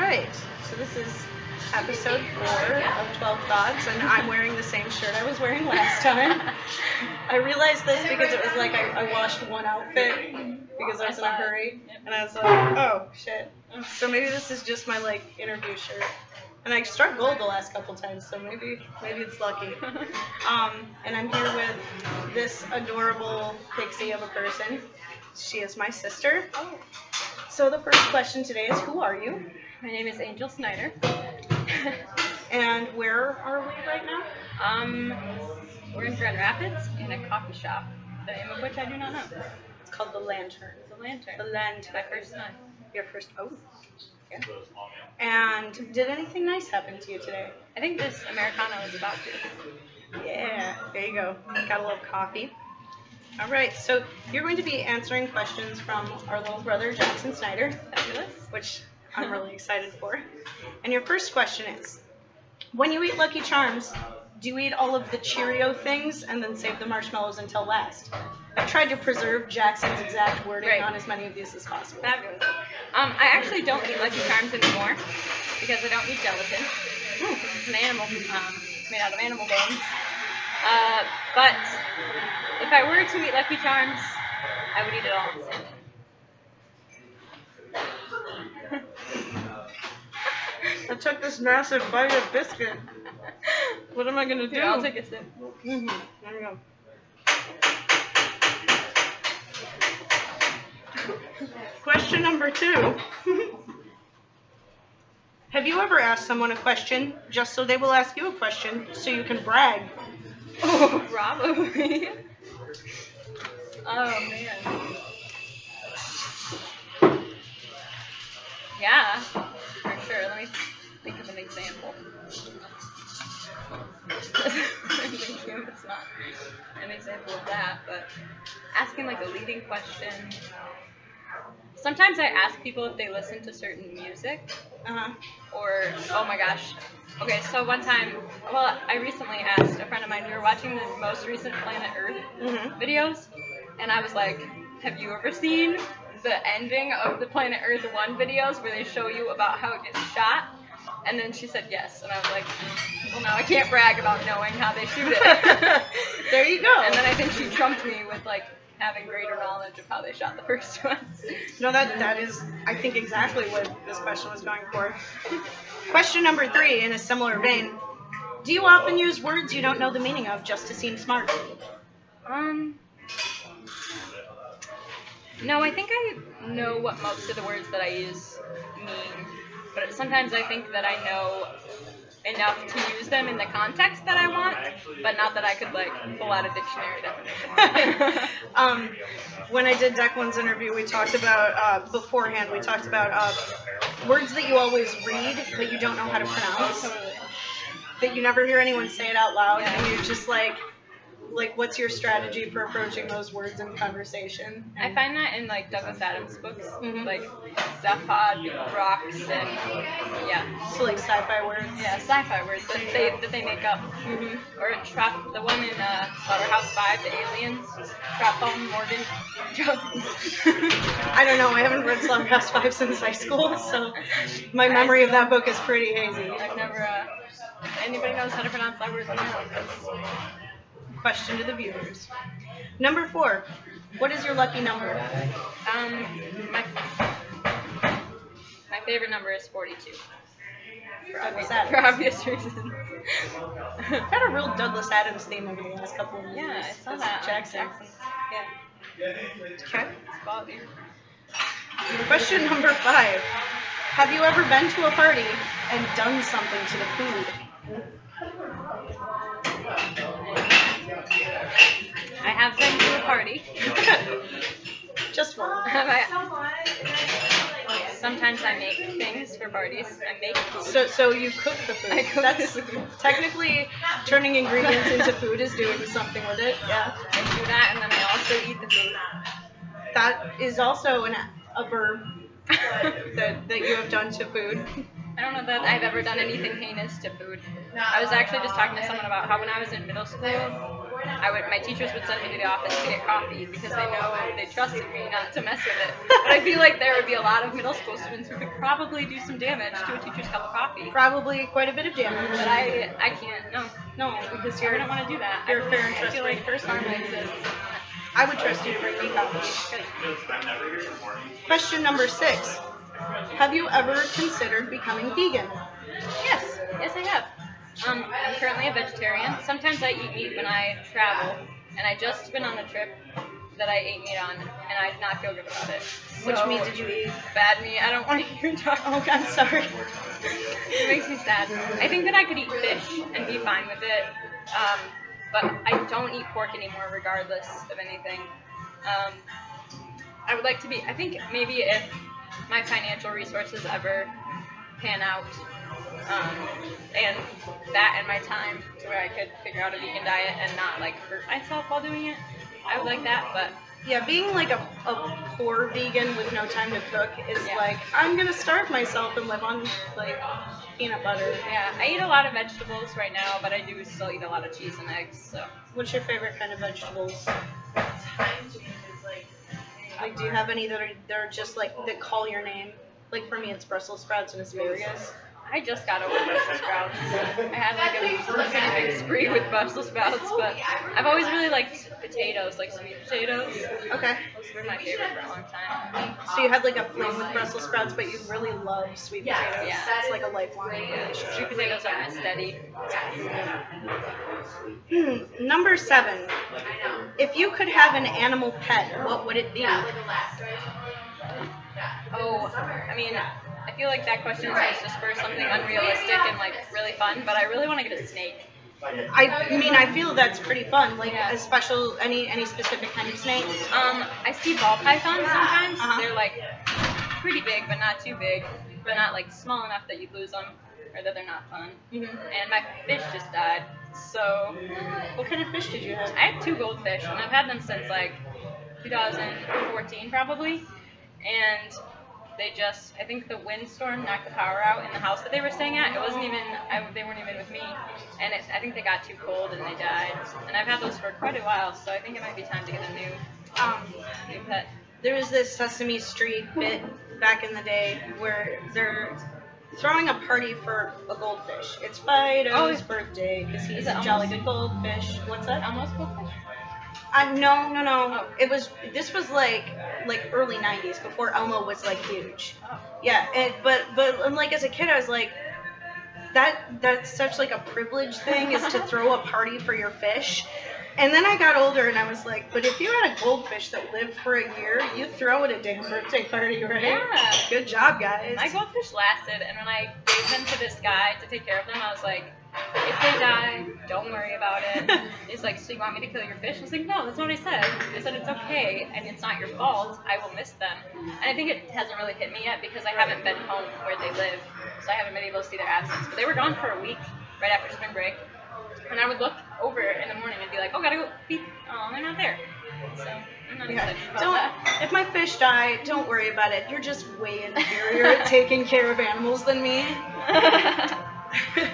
right, so this is episode 4 of 12 Thoughts, and I'm wearing the same shirt I was wearing last time. I realized this because it was like I washed one outfit because I was in a hurry, and I was like, oh, shit. So maybe this is just my, like, interview shirt. And I struck gold the last couple times, so maybe it's lucky. And I'm here with this adorable pixie of a person. She is my sister. So the first question today is, who are you? My name is Angel Snyder. And where are we right now? We're in Grand Rapids in a coffee shop, the name of which I do not know. It's called The Lantern. The Lantern. The Lantern. My first time. Your first, oh. Yeah. And did anything nice happen to you today? I think this Americano is about to. Yeah, there you go. Got a little coffee. All right, so you're going to be answering questions from our little brother, Jackson Snyder. Fabulous. Which I'm really excited for. And your first question is, when you eat Lucky Charms, do you eat all of the Cheerio things and then save the marshmallows until last? I've tried to preserve Jackson's exact wording on as many of these as possible. Fabulous. I actually don't eat Lucky Charms anymore because I don't eat gelatin. It's an animal, made out of animal bones. But if I were to eat Lucky Charms, I would eat it all on Sunday. I took this massive bite of biscuit. What am I going to do? Here, I'll take a sip. There we go. Question number 2. Have you ever asked someone a question just so they will ask you a question so you can brag? Oh, probably. Oh, man. Yeah, for sure. Let me think of an example. It's not an example of that, but asking like a leading question. Sometimes I ask people if they listen to certain music. Or, oh my gosh. Okay, so one time, I recently asked a friend of mine, we were watching the most recent Planet Earth videos, and I was like, have you ever seen the ending of the Planet Earth 1 videos where they show you about how it gets shot? And then she said yes, and I was like, well, now I can't brag about knowing how they shoot it. There you go. And then I think she trumped me with like having greater knowledge of how they shot the first one. No, that is, I think, exactly what this question was going for. Question number 3, in a similar vein. Do you often use words you don't know the meaning of just to seem smart? No, I think I know what most of the words that I use mean, but sometimes I think that I know enough to use them in the context that I want, but not that I could like pull out a dictionary definition. When I did Declan's interview, we talked about, beforehand, we talked about words that you always read, but you don't know how to pronounce. Totally. That you never hear anyone say it out loud, and you're just like, what's your strategy for approaching those words in conversation? I find that in like Douglas Adams books, like Zephod, rocks, and yeah. So like sci-fi words. Yeah, sci-fi words that they make up. Or the one in Slaughterhouse 5, the aliens, Trapphone, Morgan. I don't know. I haven't read Slaughterhouse 5 since high school, so my memory of that book is pretty hazy. I've never. If anybody knows how to pronounce that word, let me know. Question to the viewers. Number 4. What is your lucky number? My favorite number is 42. For obvious reasons. Had a real Douglas Adams theme over the last couple of years. Yeah, I saw that. Jackson. Yeah. Okay. Question number 5. Have you ever been to a party and done something to the food? I have been to a party. Just one. Sometimes I make things for parties. I make food. So you cook the food. I cook That's the food. Technically, turning ingredients into food is doing something with it. Yeah. I do that, and then I also eat the food. That is also a verb that you have done to food. I don't know that I've ever done anything heinous to food. I was actually just talking to someone about how when I was in middle school, my teachers would send me to the office to get coffee because they trusted me not to mess with it. But I feel like there would be a lot of middle school students who could probably do some damage to a teacher's cup of coffee. Probably quite a bit of damage. But I can't. No, because I don't want to do that. You're fair and I feel trustworthy. like first harm exists. I would trust you to bring me coffee. Question number 6. Have you ever considered becoming vegan? Yes, I have. I'm currently a vegetarian. Sometimes I eat meat when I travel, and I just been on a trip that I ate meat on, and I did not feel good about it. Which meat did you eat? Bad meat. I don't want to hear talk. Oh, I'm sorry. It makes me sad. I think that I could eat fish and be fine with it, but I don't eat pork anymore regardless of anything. I would like to be, I think maybe if my financial resources ever pan out, and that and my time to where I could figure out a vegan diet and not like hurt myself while doing it, I would like that. But yeah, being like a poor vegan with no time to cook is like, I'm gonna starve myself and live on like peanut butter. Yeah, I eat a lot of vegetables right now, but I do still eat a lot of cheese and eggs. So what's your favorite kind of vegetables? Like, do you have any that are just like that call your name? Like for me, it's Brussels sprouts and asparagus. I just got over Brussels sprouts. I had like a pretty big spree with Brussels sprouts, but I've always really liked potatoes, like sweet potatoes. Okay. Those were my favorite for a long time. So you had like a fling with Brussels sprouts, but you really love sweet potatoes. Yeah. It's like a lifelong relationship. Sweet potatoes are my steady. Number 7. If you could have an animal pet, what would it be? Oh, I mean, I feel like that question is supposed to spur something unrealistic and like really fun, but I really want to get a snake. I mean, I feel that's pretty fun. Like a special, any specific kind of snake? I see ball pythons sometimes. They're like pretty big, but not too big, but not like small enough that you lose them or that they're not fun. And my fish just died. So, what kind of fish did you have? I have 2 goldfish, and I've had them since like 2014 probably. And they just, I think the windstorm knocked the power out in the house that they were staying at. It wasn't even, they weren't even with me. And I think they got too cold and they died. And I've had those for quite a while, so I think it might be time to get a new pet. There was this Sesame Street bit back in the day where they're throwing a party for a goldfish. It's Fido's birthday because he's a jolly good goldfish. What's that? Almost goldfish? No. Oh. This was like early 90s before Elmo was like huge. Oh. Yeah, but like as a kid I was like, that's such like a privilege thing is to throw a party for your fish. And then I got older and I was like, but if you had a goldfish that lived for a year, you throw it a damn birthday party, right? Yeah. Good job, guys. My goldfish lasted, and when I gave them to this guy to take care of them, I was like, if they die, don't worry about it. He's like, so you want me to kill your fish? I was like, no, that's not what I said. I said, it's okay, and it's not your fault. I will miss them. And I think it hasn't really hit me yet because I haven't been home where they live, so I haven't been able to see their absence. But they were gone for a week right after spring break. And I would look over in the morning and be like, oh, gotta go feed. Oh, they're not there. So I'm not excited about that. If my fish die, don't worry about it. You're just way inferior at taking care of animals than me.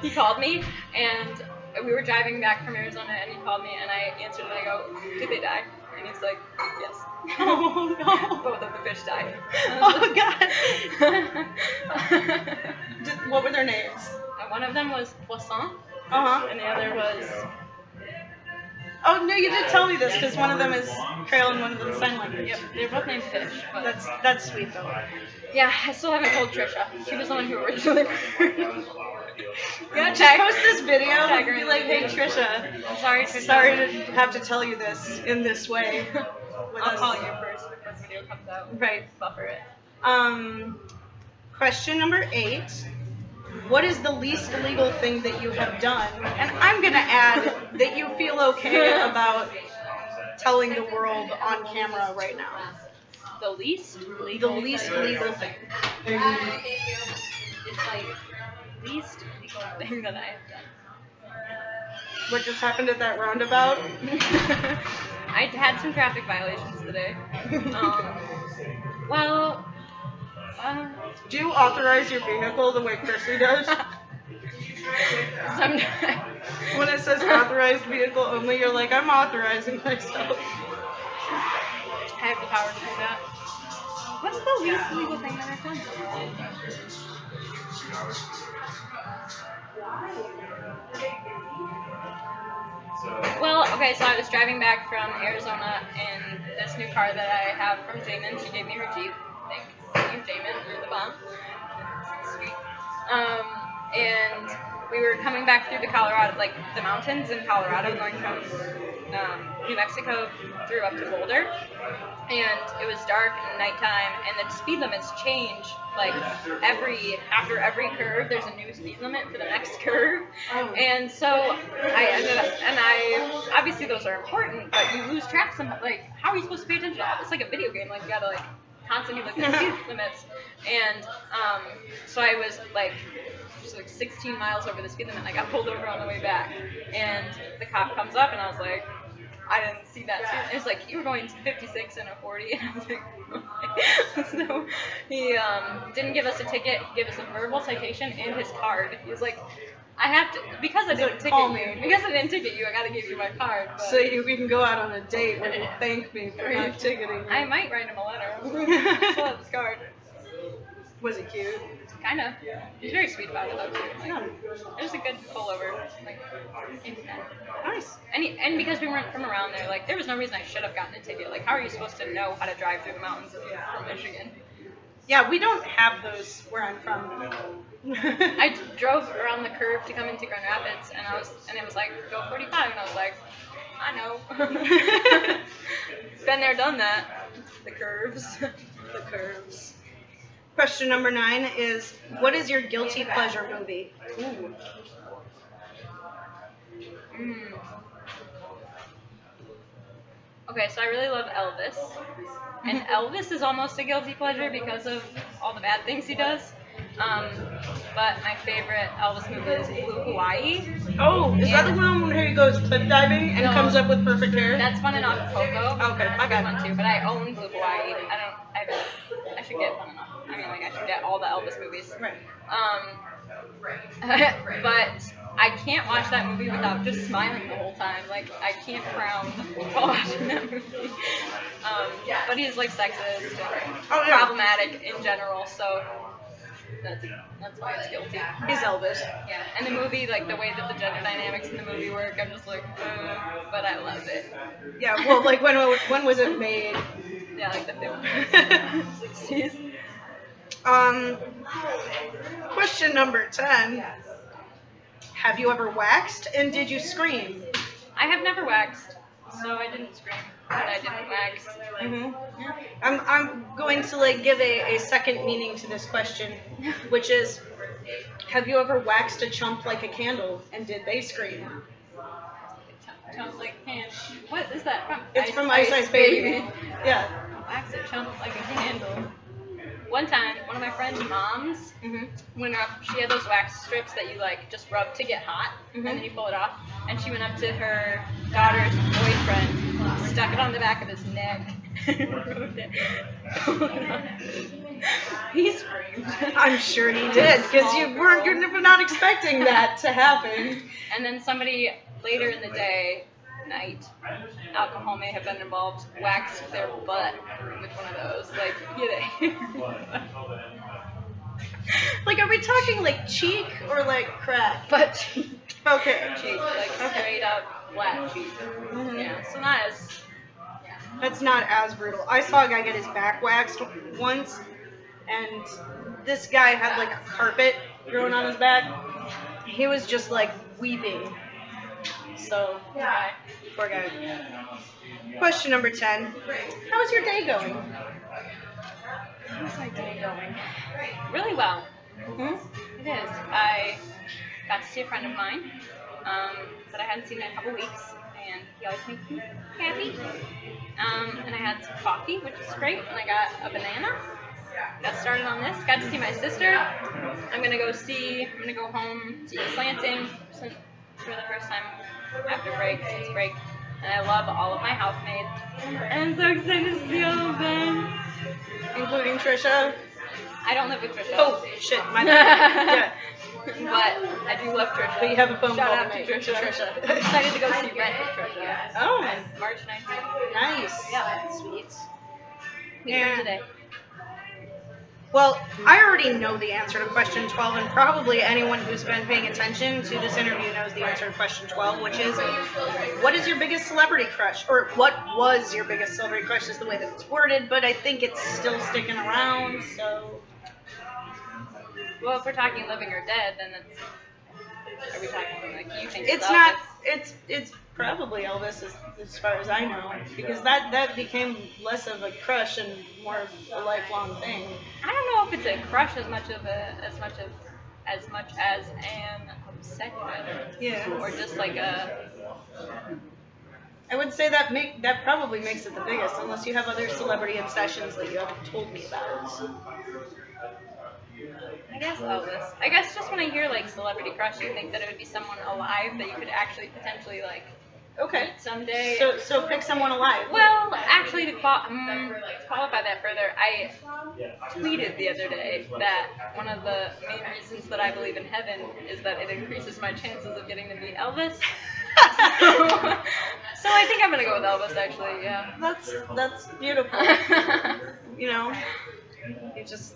He called me, and we were driving back from Arizona, and he called me, and I answered, and I go, did they die? And he's like, yes. Oh, no. Both of the fish died. Oh, God. What were their names? One of them was Poisson, and the other was... Oh, no, you did tell me this, because one of them is Trail and one of them is Sign Language. Yep, they're both named Fish. But that's sweet, though. Yeah, I still haven't told Trisha. She was the one who originally Yeah, just post this video and be like, hey, Trisha. I'm sorry, Trisha. Sorry to have to tell you this in this way. I'll call you first before the video comes out. Right. Buffer it. Question number 8. What is the least illegal thing that you have done? And I'm going to add that you feel okay about telling the world on camera right now. The least legal thing. It's like least legal thing that I have done. What just happened at that roundabout? I had some traffic violations today. Do you authorize your vehicle the way Chrissy does? Sometimes. When it says authorized vehicle only, you're like, I'm authorizing myself. I have the power to do that. What's the least legal thing that I've done? Well, okay, so I was driving back from Arizona in this new car that I have from Jamin. She gave me her Jeep. Thank you, Jamin. You're the bomb. Sweet. And we were coming back through the Colorado, like the mountains in Colorado, going from New Mexico through up to Boulder. And it was dark and nighttime, and the speed limits change like after every curve. There's a new speed limit for the next curve, and so I ended up, and I obviously those are important, but you lose track. Like, how are you supposed to pay attention? It's like a video game. Like, you gotta like constantly look at the speed limits, and so I was like. Just like 16 miles over the speed limit. I got pulled over on the way back, and the cop comes up, and I was like, I didn't see that speed. It was like, you were going 56 and a 40, and I was like, oh. So he didn't give us a ticket. He gave us a verbal citation and his card. He was like, I have to, because I didn't ticket you, I gotta give you my card. But so we can go out on a date where you thank me for not ticketing me. I might write him a letter. I still have his card. Was it cute? Kind of. He's very sweet about it, though, too. Like, it was a good pullover. Like, nice. And because we weren't from around there, like, there was no reason I should have gotten a ticket. Like, how are you supposed to know how to drive through the mountains if you're from Michigan? Yeah, we don't have those where I'm from. I drove around the curve to come into Grand Rapids, and it was like, go 45, and I was like, I know. Been there, done that. The curves. The curves. Question number 9 is, what is your guilty pleasure movie? Ooh. Okay, so I really love Elvis. And Elvis is almost a guilty pleasure because of all the bad things he does. But my favorite Elvis movie is Blue Hawaii. Oh, is that the one where he goes cliff diving and comes up with perfect hair? That's Fun in Acapulco. Okay, I got one too, but I own Blue Hawaii. I should get Fun in Acapulco. I mean, like, I should get all the Elvis movies. Right. But I can't watch that movie without just smiling the whole time. Like, I can't frown while watching that movie. But he's like sexist and problematic in general, so that's why it's guilty. He's Elvis. Yeah, and the movie, like the way that the gender dynamics in the movie work, I'm just like, but I love it. Yeah, well, like when was it made? Yeah, like the film. 60s. Question number 10. Have you ever waxed and did you scream? I have never waxed, so I didn't scream, but I didn't wax. Mm-hmm. Yeah. I'm going to like give a second meaning to this question, which is, have you ever waxed a chump like a candle and did they scream? Chump like a candle. What is that from? It's from Ice Ice Baby. Yeah. Wax a chump like a candle. One time, one of my friend's moms went up. She had those wax strips that you like just rub to get hot, and then you pull it off. And she went up to her daughter's boyfriend, stuck it on the back of his neck, and rubbed it. He screamed. I'm sure he did, because you're not expecting that to happen. And then somebody later in the night, alcohol may have been involved, waxed their butt with one of those. Like, Like, are we talking like cheek or like crack? Butt cheek. Okay. Cheek, like straight up flat cheek. Yeah, so not as. That's not as brutal. I saw a guy get his back waxed once, and this guy had like a carpet growing on his back. He was just like weeping. So, poor guy. Question number 10. How's your day going? How's my day going? Really well. It is. I got to see a friend of mine that I hadn't seen in a couple weeks, and he always makes me happy. And I had some coffee, which is great, and I got a banana. Got started on this. Got to see my sister. I'm gonna go home to East Lansing for the first time after since break. And I love all of my housemates. And I'm so excited to see all of them. Including Trisha? I don't live with Trisha. Oh, shit. My bad. Yeah. But I do love Trisha. But you have a phone Shout call out to to make. Trisha. I'm excited to go see Rent with Trisha. Oh, On March 19th. nice. Yeah. Sweet. Meet her And- today. Well, I already know the answer to question 12, and probably anyone who's been paying attention to this interview knows the answer to question 12, which is, what is your biggest celebrity crush? Or what was your biggest celebrity crush is the way that it's worded, but I think it's still sticking around, so... Well, if we're talking living or dead, then it's... Are we talking like you think It's not... It's probably Elvis as far as I know, because that became less of a crush and more of a lifelong thing. I don't know if it's a crush as much as an obsession. Yeah. Or just like a... I would say that probably makes it the biggest, unless you have other celebrity obsessions that you haven't told me about. I guess Elvis. I guess just when I hear like celebrity crush, you think that it would be someone alive that you could actually potentially like Okay. meet someday. So pick someone alive. Well, actually, to qualify that further, I tweeted the other day that one of the main reasons that I believe in heaven is that it increases my chances of getting to meet Elvis. So I think I'm gonna go with Elvis, actually. Yeah. That's beautiful. You know, you just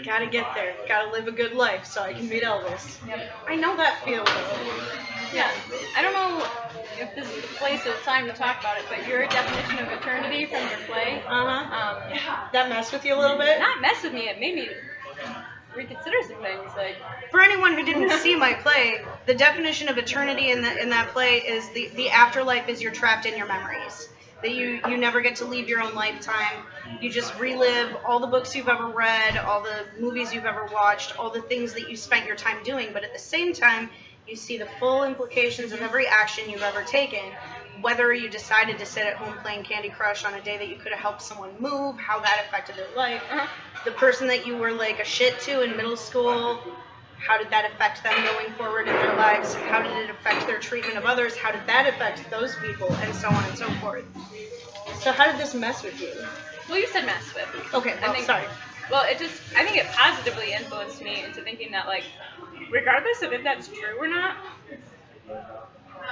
gotta get there. Gotta live a good life so I can meet Elvis. Yep. I know that feel though. Yeah. I don't know if this is the place or the time to talk about it, but your definition of eternity from your play, That messed with you a little bit? not mess with me. It made me reconsider some things. Like, For anyone who didn't see my play, the definition of eternity in that play is the afterlife is you're trapped in your memories. That you never get to leave your own lifetime. You just relive all the books you've ever read, all the movies you've ever watched, all the things that you spent your time doing. But at the same time, you see the full implications of every action you've ever taken. Whether you decided to sit at home playing Candy Crush on a day that you could have helped someone move, how that affected their life. The person that you were like a shit to in middle school, how did that affect them going forward in their lives? How did it affect their treatment of others? How did that affect those people? And so on and so forth. So how did this mess with you? well, you said mess with. Okay, well, sorry. Well, I think it positively influenced me into thinking that, like, regardless of if that's true or not,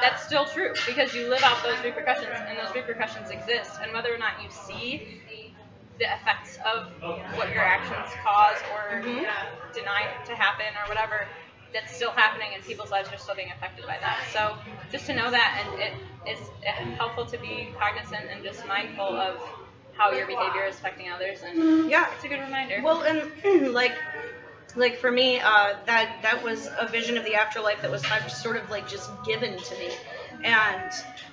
that's still true because you live out those repercussions, and those repercussions exist. And whether or not you see the effects of what your actions cause or deny to happen or whatever, that's still happening, and people's lives are still being affected by that. So just to know that, and it is helpful to be cognizant and just mindful of how your behavior is affecting others, and it's a good reminder. Well, and like for me, that was a vision of the afterlife that was sort of like just given to me, and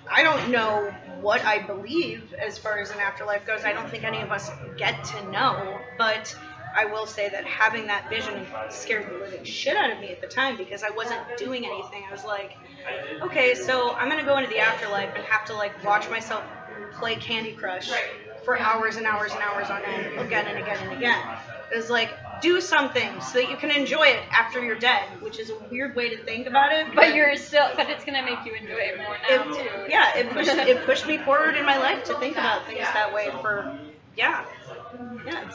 I don't know what I believe as far as an afterlife goes. I don't think any of us get to know, but I will say that having that vision scared the living shit out of me at the time because I wasn't doing anything. I was like, okay, so I'm gonna go into the afterlife and have to like watch myself play Candy Crush for hours and hours and hours on end, again and again and again. It was like, do something so that you can enjoy it after you're dead, which is a weird way to think about it. But it's gonna make you enjoy it more now too. Yeah, it pushed me forward in my life to think about things that way Yeah.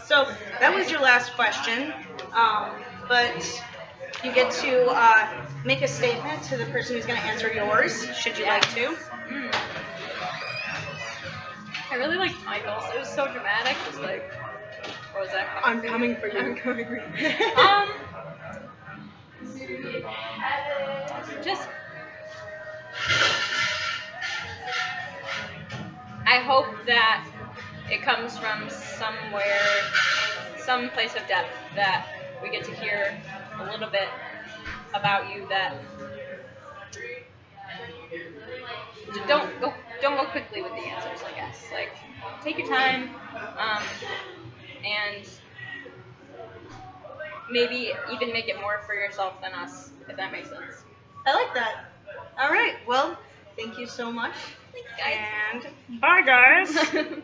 So that was your last question, but you get to make a statement to the person who's going to answer yours, should you like to. I really liked Michael's. It was so dramatic. Just like, what was that? I'm coming for you. I'm coming for you. Just, I hope that it comes from somewhere, some place of depth that we get to hear a little bit about you. That don't go quickly with the answers. I guess like take your time, and maybe even make it more for yourself than us, if that makes sense. I like that. All right. Well, thank you so much. Thanks, guys. And bye, guys.